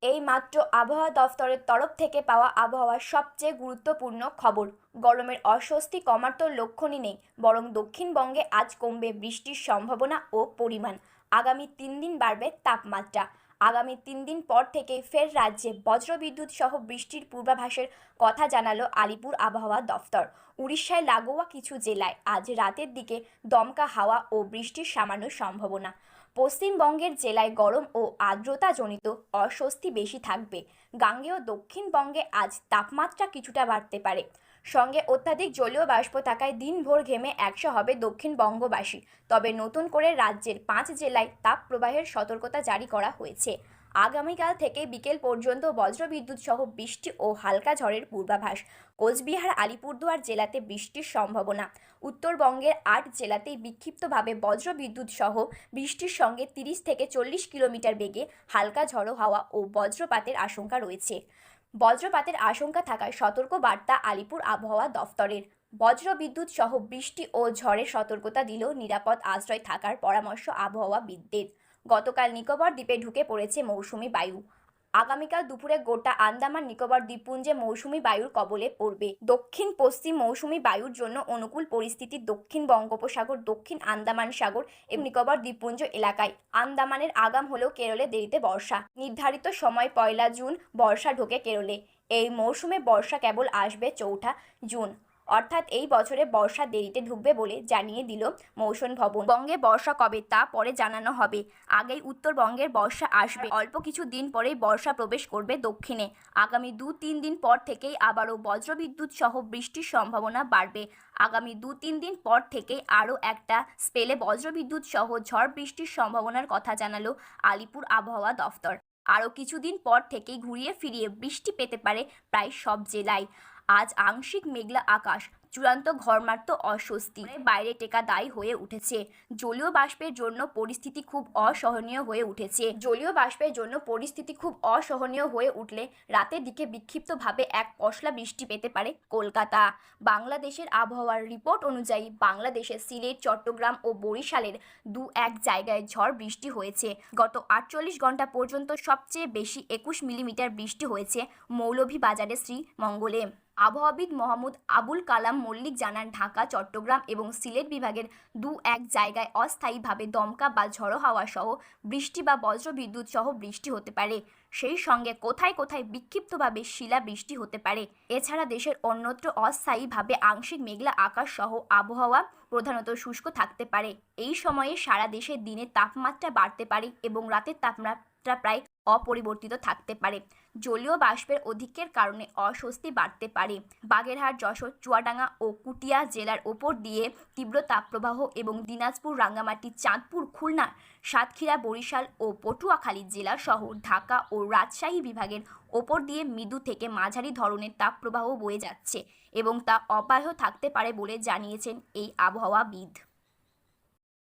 এই মাত্র আবহাওয়া দফতরের তরফ থেকে পাওয়া আবহাওয়ার সবচেয়ে গুরুত্বপূর্ণ খবর। গরমের অস্বস্তি কমার তো লক্ষণই নেই, বরং দক্ষিণবঙ্গে আজ কমবে বৃষ্টির সম্ভাবনা ও পরিমাণ। আগামী 3 দিন বাড়বে তাপমাত্রা। আগামী 3 দিন পর থেকে ফের রাজ্যে বজ্রবিদ্যুৎ সহ বৃষ্টির পূর্বাভাসের কথা জানালো আলিপুর আবহাওয়া দফতর। উড়িষ্যায় লাগোয়া কিছু জেলায় আজ রাতের দিকে দমকা হাওয়া ও বৃষ্টির সামান্য সম্ভাবনা। পশ্চিমবঙ্গের জেলায় গরম ও আর্দ্রতাজনিত অস্বস্তি বেশি থাকবে। গাঙ্গেয় দক্ষিণবঙ্গে আজ তাপমাত্রা কিছুটা বাড়তে পারে। সঙ্গে অত্যাধিক জলীয় বাষ্প থাকায় দিনভর ঘেমে একশো হবে দক্ষিণবঙ্গবাসী। তবে নতুন করে রাজ্যের 5 জেলায় তাপপ্রবাহের সতর্কতা জারি করা হয়েছে। আগামীকাল থেকে বিকেল পর্যন্ত বজ্রবিদ্যুৎ সহ বৃষ্টি ও হালকা ঝড়ের পূর্বাভাস। কোচবিহার, আলিপুরদুয়ার জেলাতে বৃষ্টির সম্ভাবনা। উত্তরবঙ্গের 8 জেলাতেই বিক্ষিপ্তভাবে বজ্রবিদ্যুৎ সহ বৃষ্টির সঙ্গে 30 থেকে 40 কিলোমিটার বেগে হালকা ঝড়ো হাওয়া ও বজ্রপাতের আশঙ্কা রয়েছে। বজ্রপাতের আশঙ্কা থাকায় সতর্ক বার্তা আলিপুর আবহাওয়া দফতরের। বজ্রবিদ্যুৎ সহ বৃষ্টি ও ঝড়ের সতর্কতা দিলেও নিরাপদ আশ্রয় থাকার পরামর্শ আবহাওয়াবিদদের। গতকাল নিকোবর দ্বীপে ঢুকে পড়েছে মৌসুমি বায়ু। আগামীকাল দুপুরে গোটা আন্দামান নিকোবর দ্বীপপুঞ্জে মৌসুমি বায়ুর কবলে পড়বে। দক্ষিণ পশ্চিম মৌসুমি বায়ুর জন্য অনুকূল পরিস্থিতি দক্ষিণ বঙ্গোপসাগর, দক্ষিণ আন্দামান সাগর এবং নিকোবর দ্বীপপুঞ্জ এলাকায়। আন্দামানের আগাম হলেও কেরলে দেরিতে বর্ষা। নির্ধারিত সময় 1 জুন বর্ষা ঢোকে কেরলে। এই মৌসুমে বর্ষা কেবল আসবে 4 জুন, অর্থাৎ এই বছরে বর্ষা দেরিতে ঢুকবে বলে জানিয়ে দিল মৌসুম ভবন। বঙ্গে বর্ষা কবে তা পরে জানানো হবে। আগেই উত্তরবঙ্গের বর্ষা আসবে। অল্প কিছু দিন পরেই বর্ষা প্রবেশ করবে দক্ষিণে। আগামী 2-3 দিন পর থেকেই আবারও বজ্রবিদ্যুৎ সহ বৃষ্টির সম্ভাবনা বাড়বে। আগামী 2-3 দিন পর থেকেই আরও একটা স্পেলে বজ্রবিদ্যুৎ সহ ঝড় বৃষ্টির সম্ভাবনার কথা জানালো আলিপুর আবহাওয়া দফতর। আরও কিছুদিন পর থেকেই ঘুরিয়ে ফিরিয়ে বৃষ্টি পেতে পারে প্রায় সব জেলায়। আজ আংশিক মেঘলা আকাশ, চূড়ান্ত ঘরমাত্র অস্বস্তি বাইরে টেকা দায়ী হয়ে উঠেছে। জলীয় বাষ্পের জন্য পরিস্থিতি খুব অসহনীয় হয়ে উঠেছে। জলীয় বাষ্পের জন্য পরিস্থিতি খুব অসহনীয় হয়ে উঠলে রাতের দিকে বিক্ষিপ্তভাবে এক পশলা বৃষ্টি পেতে পারে কলকাতা। বাংলাদেশের আবহাওয়ার রিপোর্ট অনুযায়ী বাংলাদেশের সিলেট, চট্টগ্রাম ও বরিশালের 2-1 জায়গায় ঝড় বৃষ্টি হয়েছে। গত 48 ঘন্টা পর্যন্ত সবচেয়ে বেশি 21 মিলিমিটার বৃষ্টি হয়েছে মৌলভীবাজারের শ্রীমঙ্গলে। আবহাওয়াবিদ মোহাম্মদ আবুল কালাম মল্লিক জানান, ঢাকা, চট্টগ্রাম এবং সিলেট বিভাগের 2-1 জায়গায় অস্থায়ীভাবে দমকা বা ঝড়ো হাওয়া সহ বৃষ্টি বা বজ্রবিদ্যুৎ সহ বৃষ্টি হতে পারে। সেই সঙ্গে কোথায় কোথায় বিক্ষিপ্তভাবে শিলা বৃষ্টি হতে পারে। এছাড়া দেশের অন্যত্র অস্থায়ীভাবে আংশিক মেঘলা আকাশ সহ আবহাওয়া প্রধানত শুষ্ক থাকতে পারে। এই সময়ে সারা দেশে দিনে তাপমাত্রা বাড়তে পারে এবং রাতের তাপমাত্রা প্রায় অপরিবর্তিত থাকতে পারে। জলীয় বাষ্পের অধিক্যের কারণে অস্বস্তি বাড়তে পারে। বাগেরহাট, যশোর, চুয়াডাঙ্গা ও কুটিয়া জেলার ওপর দিয়ে তীব্র তাপপ্রবাহ এবং দিনাজপুর, রাঙ্গামাটি, চাঁদপুর, খুলনা, সাতক্ষীরা, বরিশাল ও পটুয়াখালী জেলা সহ ঢাকা ও রাজশাহী বিভাগের ওপর দিয়ে মৃদু থেকে মাঝারি ধরনের তাপপ্রবাহ বয়ে যাচ্ছে এবং তা অব্যাহত থাকতে পারে বলে জানিয়েছেন এই আবহাওয়াবিদ।